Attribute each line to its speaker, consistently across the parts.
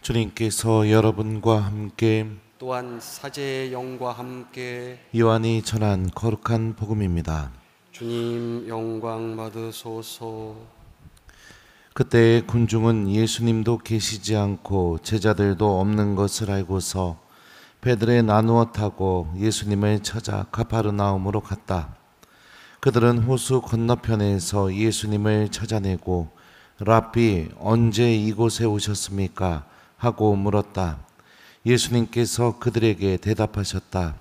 Speaker 1: 주님께서 여러분과 함께
Speaker 2: 또한 사제의 영과 함께
Speaker 1: 요한이 전한 거룩한 복음입니다.
Speaker 2: 주님 영광 받으소서.
Speaker 1: 그때 군중은 예수님도 계시지 않고 제자들도 없는 것을 알고서 배들에 나누어 타고 예수님을 찾아 가파르나움으로 갔다. 그들은 호수 건너편에서 예수님을 찾아내고 랍비, 언제 이곳에 오셨습니까? 하고 물었다. 예수님께서 그들에게 대답하셨다.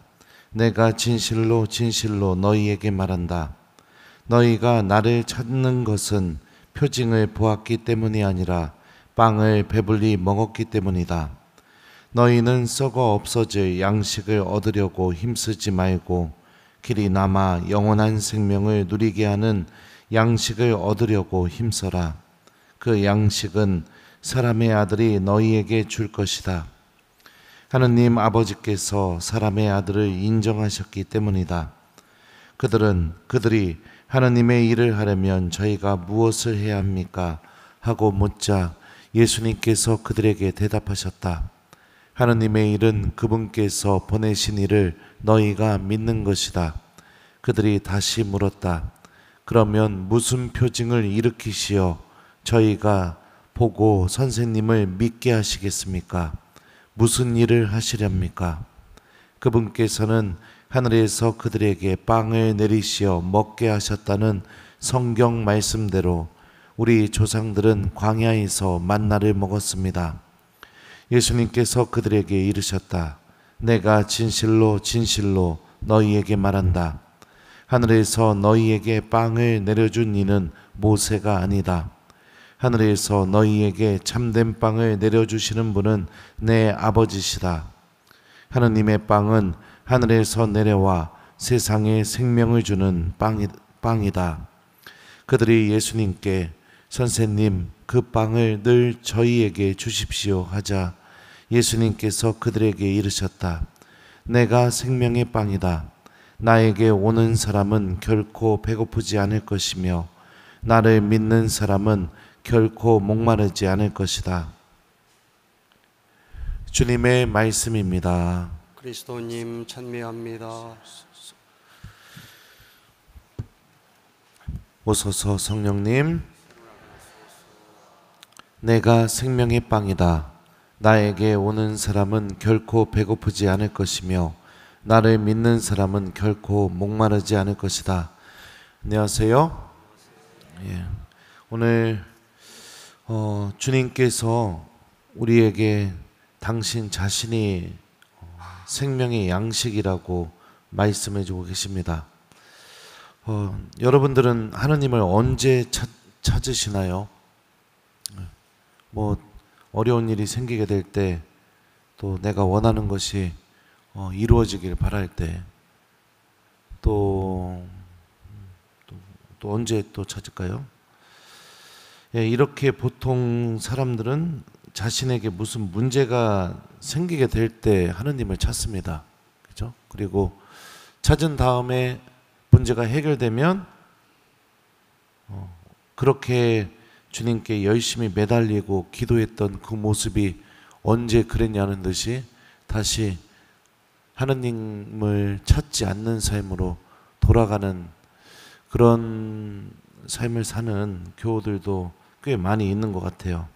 Speaker 1: 내가 진실로 진실로 너희에게 말한다. 너희가 나를 찾는 것은 표징을 보았기 때문이 아니라 빵을 배불리 먹었기 때문이다. 너희는 썩어 없어질 양식을 얻으려고 힘쓰지 말고 길이 남아 영원한 생명을 누리게 하는 양식을 얻으려고 힘써라. 그 양식은 사람의 아들이 너희에게 줄 것이다. 하느님 아버지께서 사람의 아들을 인정하셨기 때문이다. 그들이 하느님의 일을 하려면 저희가 무엇을 해야 합니까? 하고 묻자 예수님께서 그들에게 대답하셨다. 하느님의 일은 그분께서 보내신 이를 너희가 믿는 것이다. 그들이 다시 물었다. 그러면 무슨 표징을 일으키시어 저희가 보고 선생님을 믿게 하시겠습니까? 무슨 일을 하시렵니까? 그분께서는 하늘에서 그들에게 빵을 내리시어 먹게 하셨다는 성경 말씀대로 우리 조상들은 광야에서 만나를 먹었습니다. 예수님께서 그들에게 이르셨다. 내가 진실로 진실로 너희에게 말한다. 하늘에서 너희에게 빵을 내려준 이는 모세가 아니다. 하늘에서 너희에게 참된 빵을 내려주시는 분은 내 아버지시다. 하느님의 빵은 하늘에서 내려와 세상에 생명을 주는 빵이다. 그들이 예수님께 선생님, 그 빵을 늘 저희에게 주십시오 하자 예수님께서 그들에게 이르셨다. 내가 생명의 빵이다. 나에게 오는 사람은 결코 배고프지 않을 것이며 나를 믿는 사람은 결코 목마르지 않을 것이다. 주님의 말씀입니다.
Speaker 2: 그리스도님 찬미합니다.
Speaker 1: 오소서 성령님. 내가 생명의 빵이다. 나에게 오는 사람은 결코 배고프지 않을 것이며 나를 믿는 사람은 결코 목마르지 않을 것이다. 안녕하세요. 예. 오늘 주님께서 우리에게 당신 자신이 생명의 양식이라고 말씀해 주고 계십니다. 여러분들은 하느님을 언제 찾으시나요? 어려운 일이 생기게 될 때, 또 내가 원하는 것이 이루어지길 바랄 때, 또 언제 또 찾을까요? 예, 이렇게 보통 사람들은 자신에게 무슨 문제가 생기게 될 때 하느님을 찾습니다. 그죠? 그리고 찾은 다음에 문제가 해결되면 그렇게 주님께 열심히 매달리고 기도했던 그 모습이 언제 그랬냐는 듯이 다시 하느님을 찾지 않는 삶으로 돌아가는 그런 삶을 사는 교우들도 꽤 많이 있는 것 같아요.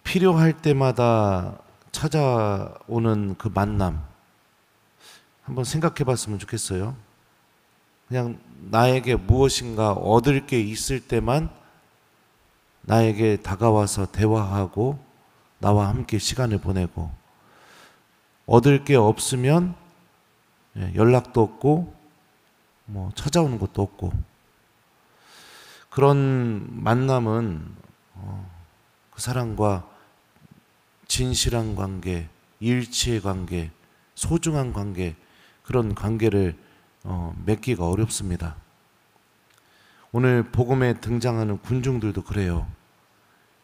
Speaker 1: 필요할 때마다 찾아오는 그 만남 한번 생각해 봤으면 좋겠어요. 그냥 나에게 무엇인가 얻을 게 있을 때만 나에게 다가와서 대화하고 나와 함께 시간을 보내고, 얻을 게 없으면 연락도 없고 찾아오는 것도 없고, 그런 만남은 그 사람과 진실한 관계, 일치의 관계, 소중한 관계, 그런 관계를 맺기가 어렵습니다. 오늘 복음에 등장하는 군중들도 그래요.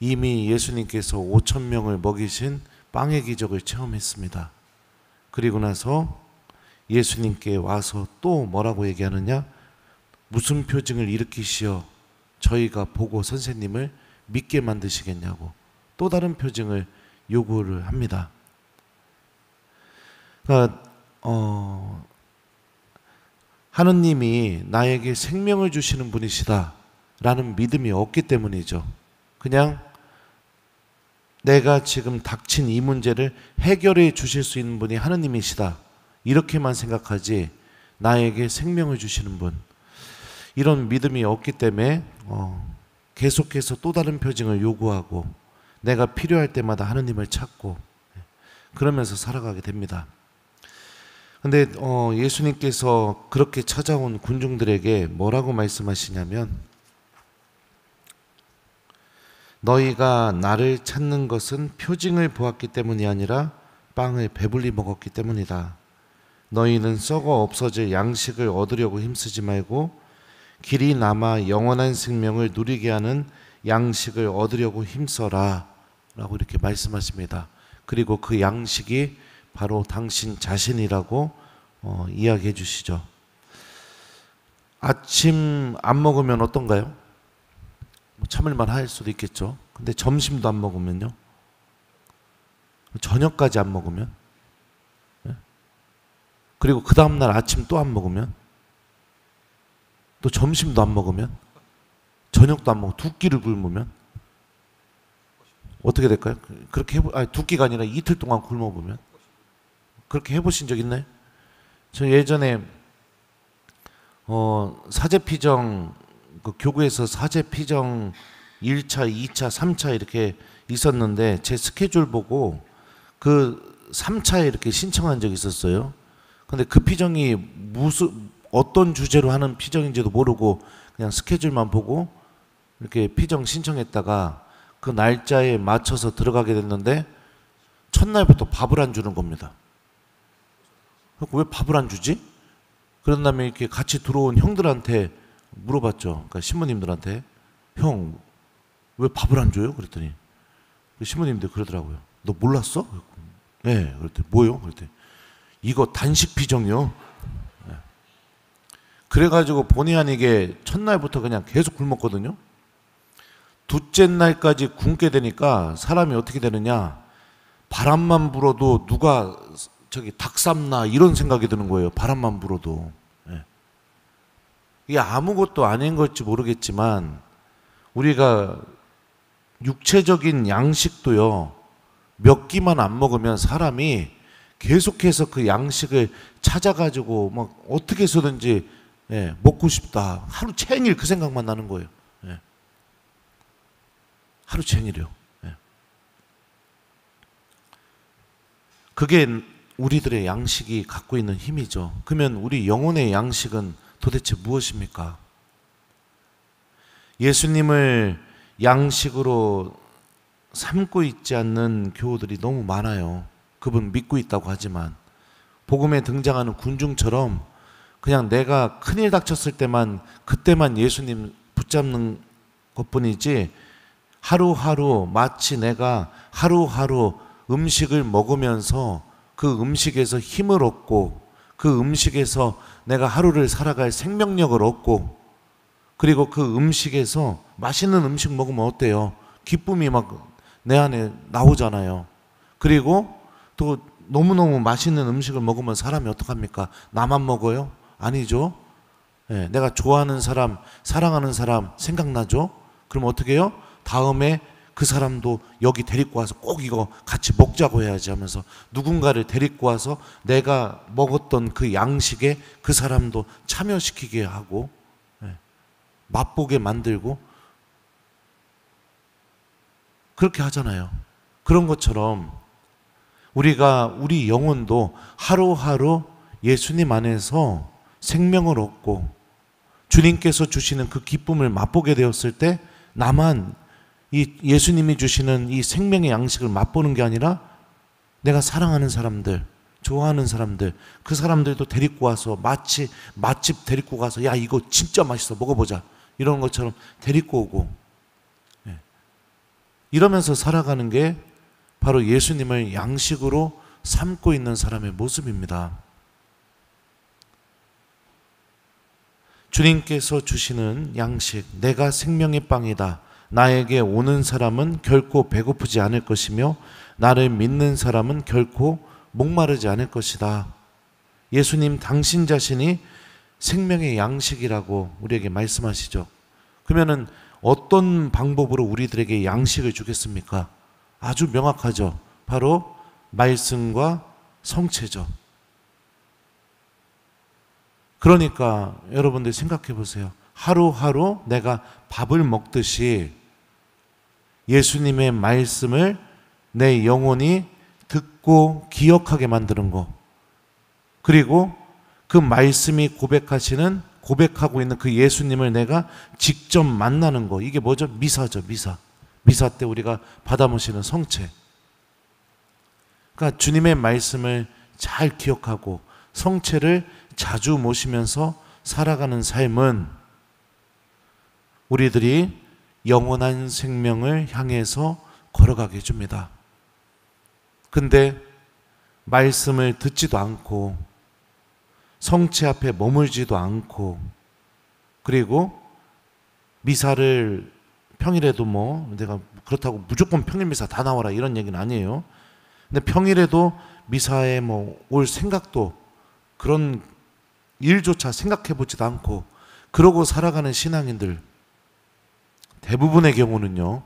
Speaker 1: 이미 예수님께서 5,000명을 먹이신 빵의 기적을 체험했습니다. 그리고 나서 예수님께 와서 또 뭐라고 얘기하느냐? 무슨 표징을 일으키시어 저희가 보고 선생님을 믿게 만드시겠냐고 또 다른 표징을 요구를 합니다. 그러니까 하느님이 나에게 생명을 주시는 분이시다 라는 믿음이 없기 때문이죠. 그냥 내가 지금 닥친 이 문제를 해결해 주실 수 있는 분이 하느님이시다 이렇게만 생각하지, 나에게 생명을 주시는 분, 이런 믿음이 없기 때문에 계속해서 또 다른 표징을 요구하고 내가 필요할 때마다 하느님을 찾고 그러면서 살아가게 됩니다. 근데 예수님께서 그렇게 찾아온 군중들에게 뭐라고 말씀하시냐면, 너희가 나를 찾는 것은 표징을 보았기 때문이 아니라 빵을 배불리 먹었기 때문이다. 너희는 썩어 없어질 양식을 얻으려고 힘쓰지 말고 길이 남아 영원한 생명을 누리게 하는 양식을 얻으려고 힘써라 라고 이렇게 말씀하십니다. 그리고 그 양식이 바로 당신 자신이라고 이야기해 주시죠. 아침 안 먹으면 어떤가요? 참을만 할 수도 있겠죠. 근데 점심도 안 먹으면요? 저녁까지 안 먹으면? 그리고 그 다음날 아침 또 안 먹으면? 또 점심도 안 먹으면? 저녁도 안 먹고 두 끼를 굶으면? 어떻게 될까요? 그렇게 두 끼가 아니라 이틀 동안 굶어보면? 그렇게 해보신 적 있나요? 저 예전에 사제피정, 그 교구에서 사제피정 1차, 2차, 3차 이렇게 있었는데 제 스케줄 보고 그 3차에 이렇게 신청한 적이 있었어요. 근데 그 피정이 어떤 주제로 하는 피정인지도 모르고 그냥 스케줄만 보고 이렇게 피정 신청했다가 그 날짜에 맞춰서 들어가게 됐는데 첫날부터 밥을 안 주는 겁니다. 왜 밥을 안 주지? 그런 다음에 이렇게 같이 들어온 형들한테 물어봤죠. 그러니까 신부님들한테, 형, 왜 밥을 안 줘요? 그랬더니 신부님들 그러더라고요. 너 몰랐어? 네. 그랬더니 뭐요? 그랬더니 이거 단식 피정이요. 네. 그래가지고 본의 아니게 첫날부터 그냥 계속 굶었거든요. 둘째 날까지 굶게 되니까 사람이 어떻게 되느냐, 바람만 불어도 누가 닭 삶나 이런 생각이 드는 거예요. 바람만 불어도. 네. 이게 아무것도 아닌 걸지 모르겠지만 우리가 육체적인 양식도요, 몇 끼만 안 먹으면 사람이 계속해서 그 양식을 찾아가지고 막 어떻게 해서든지 먹고 싶다. 하루 종일 그 생각만 나는 거예요. 하루 종일이요. 그게 우리들의 양식이 갖고 있는 힘이죠. 그러면 우리 영혼의 양식은 도대체 무엇입니까? 예수님을 양식으로 삼고 있지 않는 교우들이 너무 많아요. 그분 믿고 있다고 하지만 복음에 등장하는 군중처럼 그냥 내가 큰일 닥쳤을 때만 그때만 예수님 붙잡는 것뿐이지, 하루하루 마치 내가 하루하루 음식을 먹으면서 그 음식에서 힘을 얻고 그 음식에서 내가 하루를 살아갈 생명력을 얻고, 그리고 그 음식에서 맛있는 음식 먹으면 어때요? 기쁨이 막 내 안에 나오잖아요. 그리고 또 너무너무 맛있는 음식을 먹으면 사람이 어떡합니까? 나만 먹어요? 아니죠. 내가 좋아하는 사람, 사랑하는 사람 생각나죠? 그럼 어떻게 해요? 다음에 그 사람도 여기 데리고 와서 꼭 이거 같이 먹자고 해야지 하면서 누군가를 데리고 와서 내가 먹었던 그 양식에 그 사람도 참여시키게 하고 맛보게 만들고 그렇게 하잖아요. 그런 것처럼 우리 영혼도 하루하루 예수님 안에서 생명을 얻고 주님께서 주시는 그 기쁨을 맛보게 되었을 때 나만 이 예수님이 주시는 이 생명의 양식을 맛보는 게 아니라 내가 사랑하는 사람들, 좋아하는 사람들, 그 사람들도 데리고 와서 마치 맛집 데리고 가서 야 이거 진짜 맛있어 먹어보자 이런 것처럼 데리고 오고, 이러면서 살아가는 게 바로 예수님을 양식으로 삼고 있는 사람의 모습입니다. 주님께서 주시는 양식, 내가 생명의 빵이다 나에게 오는 사람은 결코 배고프지 않을 것이며 나를 믿는 사람은 결코 목마르지 않을 것이다. 예수님 당신 자신이 생명의 양식이라고 우리에게 말씀하시죠. 그러면은 어떤 방법으로 우리들에게 양식을 주겠습니까? 아주 명확하죠. 바로 말씀과 성체죠. 그러니까 여러분들 생각해 보세요. 하루하루 내가 밥을 먹듯이 예수님의 말씀을 내 영혼이 듣고 기억하게 만드는 거, 그리고 그 말씀이 고백하고 있는 그 예수님을 내가 직접 만나는 거, 이게 뭐죠? 미사죠. 미사 때 우리가 받아 모시는 성체. 그러니까 주님의 말씀을 잘 기억하고 성체를 자주 모시면서 살아가는 삶은 우리들이 영원한 생명을 향해서 걸어가게 해줍니다. 근데 말씀을 듣지도 않고 성체 앞에 머물지도 않고, 그리고 미사를 평일에도 내가 그렇다고 무조건 평일 미사 다 나와라 이런 얘기는 아니에요. 근데 평일에도 미사에 올 생각도, 그런 일조차 생각해 보지도 않고 그러고 살아가는 신앙인들 대부분의 경우는요,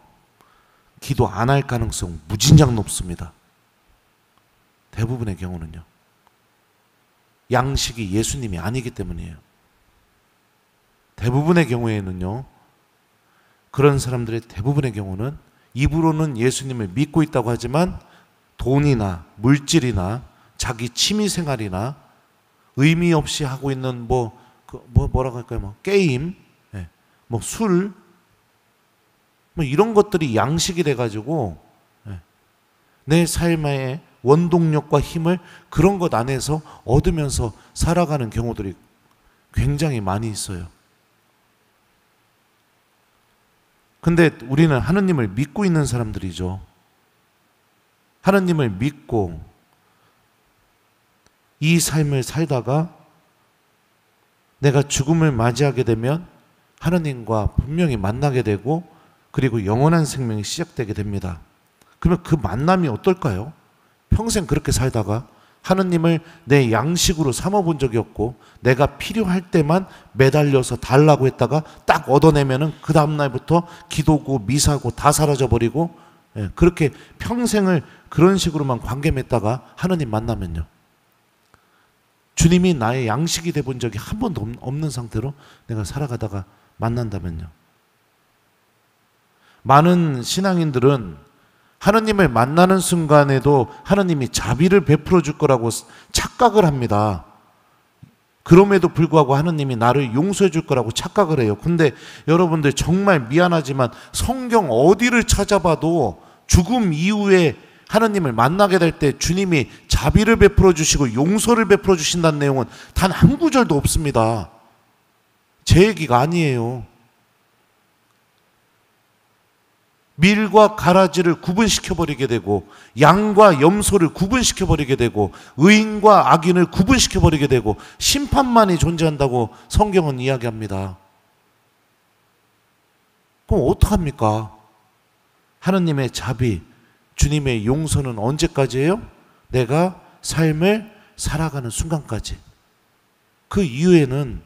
Speaker 1: 기도 안 할 가능성 무진장 높습니다. 대부분의 경우는요. 양식이 예수님이 아니기 때문이에요. 대부분의 경우에는요, 그런 사람들의 대부분의 경우는 입으로는 예수님을 믿고 있다고 하지만 돈이나 물질이나 자기 취미 생활이나 의미 없이 하고 있는 뭐라고 할까요? 게임, 술, 이런 것들이 양식이 돼가지고 내 삶의 원동력과 힘을 그런 것 안에서 얻으면서 살아가는 경우들이 굉장히 많이 있어요. 근데 우리는 하느님을 믿고 있는 사람들이죠. 하느님을 믿고 이 삶을 살다가 내가 죽음을 맞이하게 되면 하느님과 분명히 만나게 되고, 그리고 영원한 생명이 시작되게 됩니다. 그러면 그 만남이 어떨까요? 평생 그렇게 살다가 하느님을 내 양식으로 삼아본 적이 없고 내가 필요할 때만 매달려서 달라고 했다가 딱 얻어내면은 그 다음날부터 기도고 미사고 다 사라져버리고, 그렇게 평생을 그런 식으로만 관계 맺다가 하느님 만나면요, 주님이 나의 양식이 돼본 적이 한 번도 없는 상태로 내가 살아가다가 만난다면요. 많은 신앙인들은 하느님을 만나는 순간에도 하느님이 자비를 베풀어 줄 거라고 착각을 합니다. 그럼에도 불구하고 하느님이 나를 용서해 줄 거라고 착각을 해요. 근데 여러분들 정말 미안하지만 성경 어디를 찾아봐도 죽음 이후에 하느님을 만나게 될 때 주님이 자비를 베풀어 주시고 용서를 베풀어 주신다는 내용은 단 한 구절도 없습니다. 제 얘기가 아니에요. 밀과 가라지를 구분시켜버리게 되고 양과 염소를 구분시켜버리게 되고 의인과 악인을 구분시켜버리게 되고 심판만이 존재한다고 성경은 이야기합니다. 그럼 어떡합니까? 하느님의 자비, 주님의 용서는 언제까지예요? 내가 삶을 살아가는 순간까지. 그 이후에는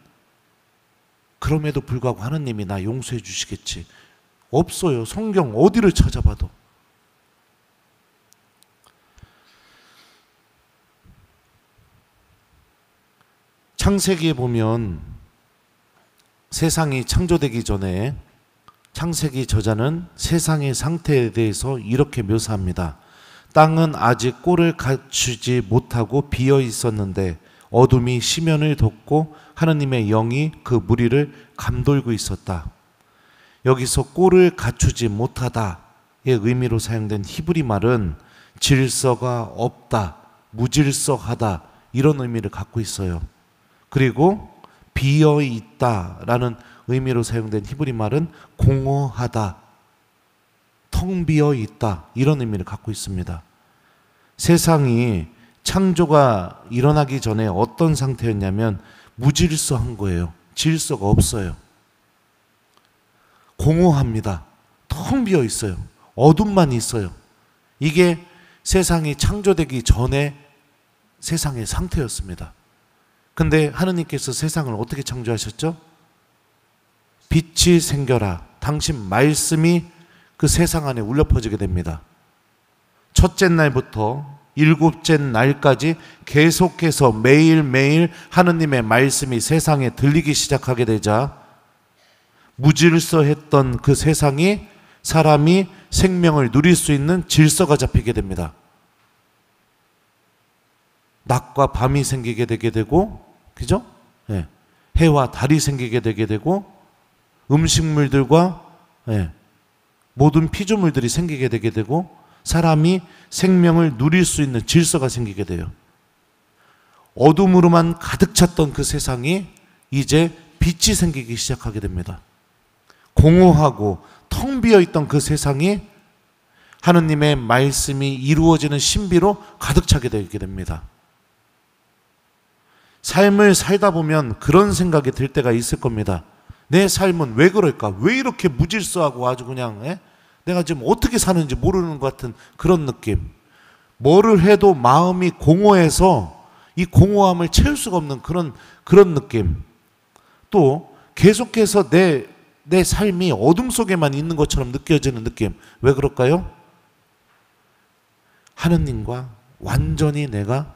Speaker 1: 그럼에도 불구하고 하느님이 나 용서해 주시겠지. 없어요. 성경 어디를 찾아봐도. 창세기에 보면 세상이 창조되기 전에 창세기 저자는 세상의 상태에 대해서 이렇게 묘사합니다. 땅은 아직 꼴을 갖추지 못하고 비어 있었는데 어둠이 시면을 덮고 하느님의 영이 그 무리를 감돌고 있었다. 여기서 꼴을 갖추지 못하다의 의미로 사용된 히브리 말은 질서가 없다, 무질서하다 이런 의미를 갖고 있어요. 그리고 비어 있다라는 의미로 사용된 히브리 말은 공허하다, 텅 비어 있다 이런 의미를 갖고 있습니다. 세상이 창조가 일어나기 전에 어떤 상태였냐면 무질서한 거예요. 질서가 없어요. 공허합니다. 텅 비어 있어요. 어둠만 있어요. 이게 세상이 창조되기 전에 세상의 상태였습니다. 근데 하느님께서 세상을 어떻게 창조하셨죠? 빛이 생겨라. 당신 말씀이 그 세상 안에 울려 퍼지게 됩니다. 첫째 날부터 일곱째 날까지 계속해서 매일매일 하느님의 말씀이 세상에 들리기 시작하게 되자 무질서했던 그 세상이 사람이 생명을 누릴 수 있는 질서가 잡히게 됩니다. 낮과 밤이 생기게 되게 되고, 그죠? 예. 해와 달이 생기게 되게 되고, 음식물들과 모든 피조물들이 생기게 되게 되고, 사람이 생명을 누릴 수 있는 질서가 생기게 돼요. 어둠으로만 가득 찼던 그 세상이 이제 빛이 생기기 시작하게 됩니다. 공허하고 텅 비어 있던 그 세상이 하느님의 말씀이 이루어지는 신비로 가득 차게 되게 됩니다. 삶을 살다 보면 그런 생각이 들 때가 있을 겁니다. 내 삶은 왜 그럴까? 왜 이렇게 무질서하고 아주 그냥 내가 지금 어떻게 사는지 모르는 것 같은 그런 느낌. 뭐를 해도 마음이 공허해서 이 공허함을 채울 수가 없는 그런 느낌. 또 계속해서 내 삶이 어둠 속에만 있는 것처럼 느껴지는 느낌. 왜 그럴까요? 하느님과 완전히 내가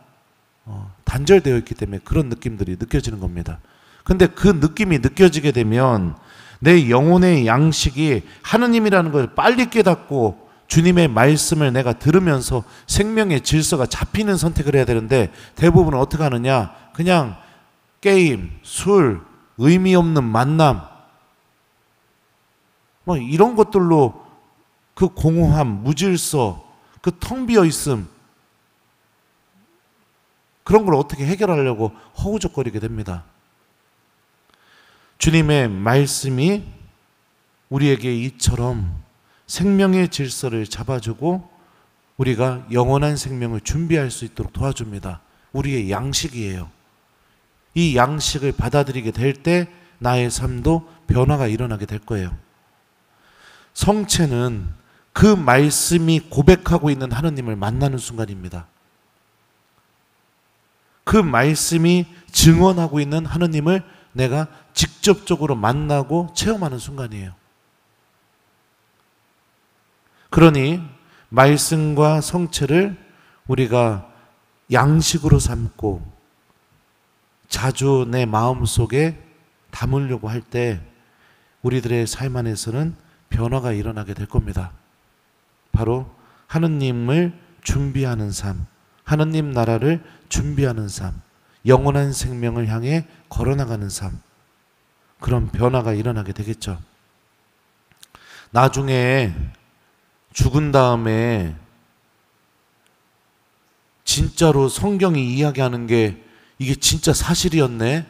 Speaker 1: 단절되어 있기 때문에 그런 느낌들이 느껴지는 겁니다. 근데 그 느낌이 느껴지게 되면 내 영혼의 양식이 하느님이라는 걸 빨리 깨닫고 주님의 말씀을 내가 들으면서 생명의 질서가 잡히는 선택을 해야 되는데 대부분은 어떻게 하느냐? 그냥 게임, 술, 의미 없는 만남 뭐 이런 것들로 그 공허함, 무질서, 그 텅 비어 있음 그런 걸 어떻게 해결하려고 허우적거리게 됩니다. 주님의 말씀이 우리에게 이처럼 생명의 질서를 잡아주고 우리가 영원한 생명을 준비할 수 있도록 도와줍니다. 우리의 양식이에요. 이 양식을 받아들이게 될 때 나의 삶도 변화가 일어나게 될 거예요. 성체는 그 말씀이 고백하고 있는 하느님을 만나는 순간입니다. 그 말씀이 증언하고 있는 하느님을 내가 직접적으로 만나고 체험하는 순간이에요. 그러니 말씀과 성체를 우리가 양식으로 삼고 자주 내 마음속에 담으려고 할 때 우리들의 삶 안에서는 변화가 일어나게 될 겁니다. 바로 하느님을 준비하는 삶, 하느님 나라를 준비하는 삶, 영원한 생명을 향해 걸어나가는 삶, 그런 변화가 일어나게 되겠죠. 나중에 죽은 다음에 진짜로 성경이 이야기하는 게 이게 진짜 사실이었네?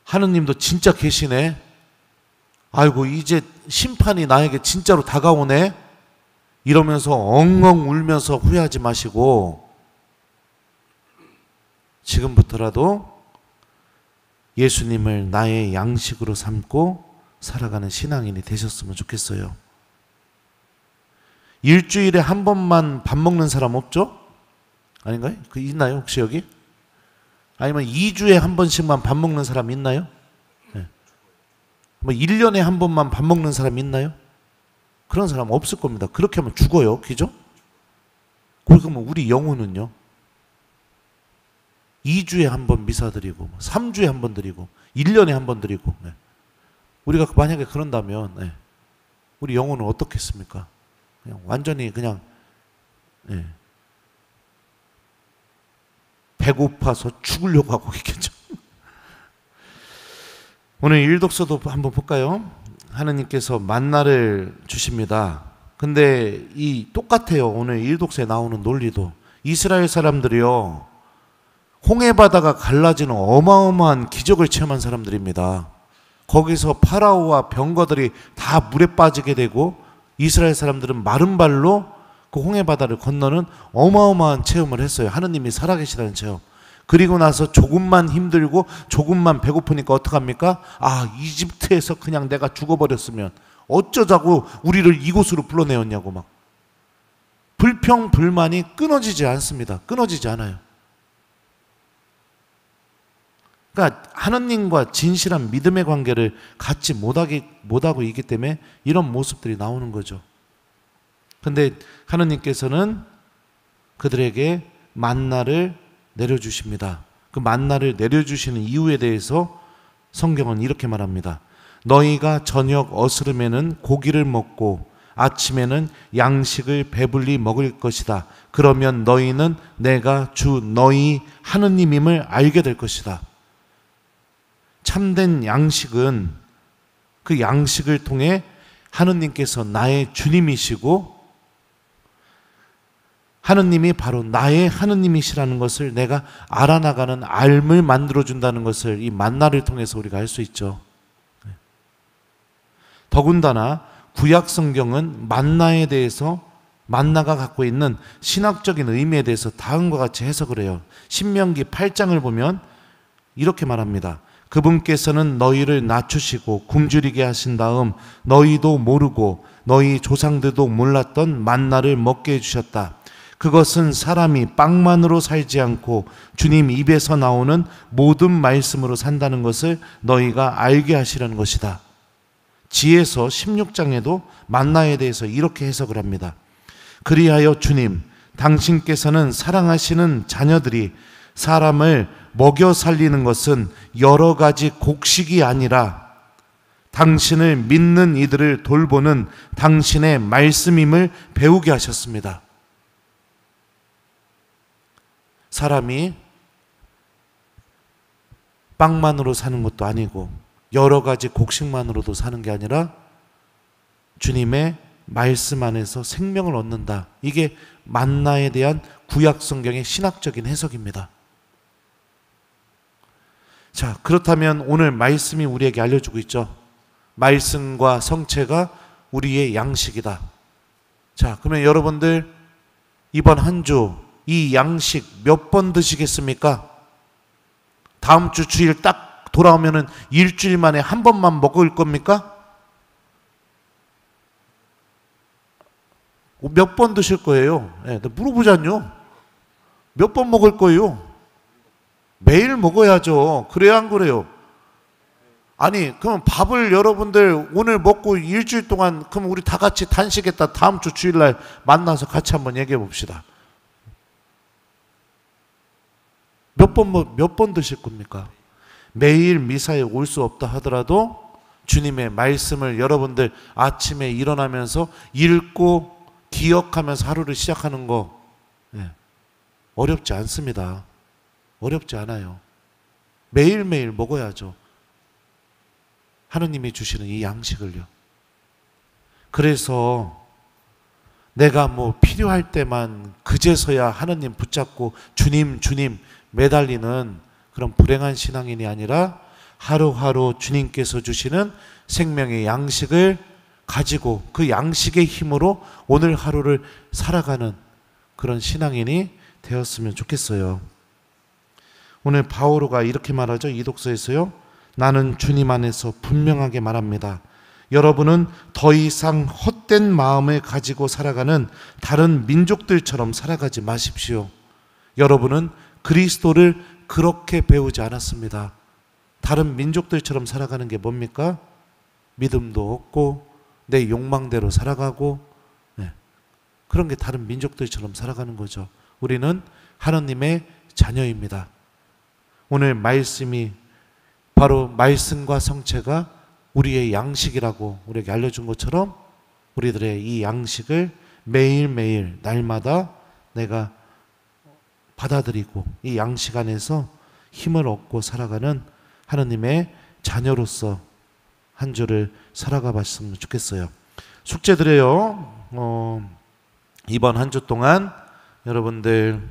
Speaker 1: 하느님도 진짜 계시네? 아이고 이제 심판이 나에게 진짜로 다가오네? 이러면서 엉엉 울면서 후회하지 마시고 지금부터라도 예수님을 나의 양식으로 삼고 살아가는 신앙인이 되셨으면 좋겠어요. 일주일에 한 번만 밥 먹는 사람 없죠? 아닌가요? 그 있나요? 혹시 여기? 아니면 2주에 한 번씩만 밥 먹는 사람 있나요? 네. 뭐 1년에 한 번만 밥 먹는 사람 있나요? 그런 사람 없을 겁니다. 그렇게 하면 죽어요. 그죠? 그러면 우리 영혼은요? 2주에 한 번 미사 드리고 3주에 한 번 드리고 1년에 한 번 드리고 우리가 만약에 그런다면 우리 영혼은 어떻겠습니까? 그냥 완전히 그냥 배고파서 죽으려고 하고 있겠죠. 오늘 일독서도 한번 볼까요? 하느님께서 만나를 주십니다. 근데 이 똑같아요. 오늘 일독서에 나오는 논리도. 이스라엘 사람들이요, 홍해바다가 갈라지는 어마어마한 기적을 체험한 사람들입니다. 거기서 파라오와 병거들이 다 물에 빠지게 되고 이스라엘 사람들은 마른 발로 그 홍해바다를 건너는 어마어마한 체험을 했어요. 하느님이 살아계시다는 체험. 그리고 나서 조금만 힘들고 조금만 배고프니까 어떡합니까? 아, 이집트에서 그냥 내가 죽어버렸으면 어쩌자고 우리를 이곳으로 불러내었냐고 막. 불평, 불만이 끊어지지 않습니다. 끊어지지 않아요. 그러니까 하느님과 진실한 믿음의 관계를 갖지 못하고 있기 때문에 이런 모습들이 나오는 거죠. 근데 하느님께서는 그들에게 만나를 내려주십니다. 그 만나를 내려주시는 이유에 대해서 성경은 이렇게 말합니다. 너희가 저녁 어스름에는 고기를 먹고 아침에는 양식을 배불리 먹을 것이다. 그러면 너희는 내가 주 너희 하느님임을 알게 될 것이다. 참된 양식은 그 양식을 통해 하느님께서 나의 주님이시고 하느님이 바로 나의 하느님이시라는 것을 내가 알아나가는 알을 만들어준다는 것을 이 만나를 통해서 우리가 알 수 있죠. 더군다나 구약 성경은 만나에 대해서 만나가 갖고 있는 신학적인 의미에 대해서 다음과 같이 해석을 해요. 신명기 8장을 보면 이렇게 말합니다. 그분께서는 너희를 낮추시고 굶주리게 하신 다음 너희도 모르고 너희 조상들도 몰랐던 만나를 먹게 해주셨다. 그것은 사람이 빵만으로 살지 않고 주님 입에서 나오는 모든 말씀으로 산다는 것을 너희가 알게 하시려는 것이다. 지혜서 16장에도 만나에 대해서 이렇게 해석을 합니다. 그리하여 주님, 당신께서는 사랑하시는 자녀들이 사람을 먹여 살리는 것은 여러 가지 곡식이 아니라 당신을 믿는 이들을 돌보는 당신의 말씀임을 배우게 하셨습니다. 사람이 빵만으로 사는 것도 아니고 여러 가지 곡식만으로도 사는 게 아니라 주님의 말씀 안에서 생명을 얻는다. 이게 만나에 대한 구약 성경의 신학적인 해석입니다. 자, 그렇다면 오늘 말씀이 우리에게 알려주고 있죠. 말씀과 성체가 우리의 양식이다. 자, 그러면 여러분들 이번 한 주 이 양식 몇 번 드시겠습니까? 다음 주 주일 딱 돌아오면은 일주일 만에 한 번만 먹을 겁니까? 몇 번 드실 거예요? 네, 물어보자뇨. 몇 번 먹을 거예요? 매일 먹어야죠. 그래야 안 그래요? 아니, 그럼 밥을 여러분들 오늘 먹고 일주일 동안 그럼 우리 다 같이 단식했다 다음 주 주일날 만나서 같이 한번 얘기해 봅시다. 몇 번 드실 겁니까? 매일 미사에 올 수 없다 하더라도 주님의 말씀을 여러분들 아침에 일어나면서 읽고 기억하면서 하루를 시작하는 거 어렵지 않습니다. 어렵지 않아요. 매일매일 먹어야죠. 하느님이 주시는 이 양식을요. 그래서 내가 뭐 필요할 때만 그제서야 하느님 붙잡고 주님 매달리는 그런 불행한 신앙인이 아니라 하루하루 주님께서 주시는 생명의 양식을 가지고 그 양식의 힘으로 오늘 하루를 살아가는 그런 신앙인이 되었으면 좋겠어요. 오늘 바오로가 이렇게 말하죠. 이 독서에서요. 나는 주님 안에서 분명하게 말합니다. 여러분은 더 이상 헛된 마음을 가지고 살아가는 다른 민족들처럼 살아가지 마십시오. 여러분은 그리스도를 그렇게 배우지 않았습니다. 다른 민족들처럼 살아가는 게 뭡니까? 믿음도 없고 내 욕망대로 살아가고 그런 게 다른 민족들처럼 살아가는 거죠. 우리는 하나님의 자녀입니다. 오늘 말씀이 바로 말씀과 성체가 우리의 양식이라고 우리에게 알려준 것처럼 우리들의 이 양식을 매일매일 날마다 내가 받아들이고 이 양식 안에서 힘을 얻고 살아가는 하느님의 자녀로서 한 주를 살아가 봤으면 좋겠어요. 숙제 드려요. 이번 한 주 동안 여러분들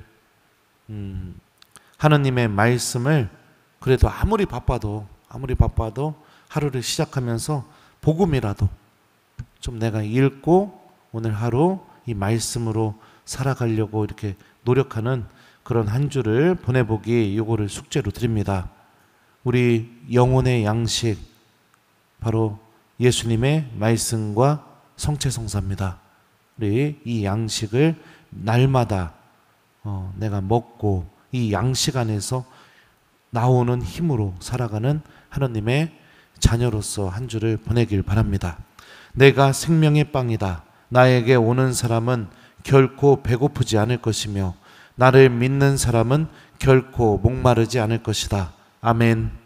Speaker 1: 하느님의 말씀을 그래도 아무리 바빠도 하루를 시작하면서 복음이라도 좀 내가 읽고 오늘 하루 이 말씀으로 살아가려고 이렇게 노력하는 그런 한 주를 보내보기 요거를 숙제로 드립니다. 우리 영혼의 양식 바로 예수님의 말씀과 성체성사입니다. 우리 이 양식을 날마다 내가 먹고 이 양식 안에서 나오는 힘으로 살아가는 하나님의 자녀로서 한 주를 보내길 바랍니다. 내가 생명의 빵이다. 나에게 오는 사람은 결코 배고프지 않을 것이며 나를 믿는 사람은 결코 목마르지 않을 것이다. 아멘.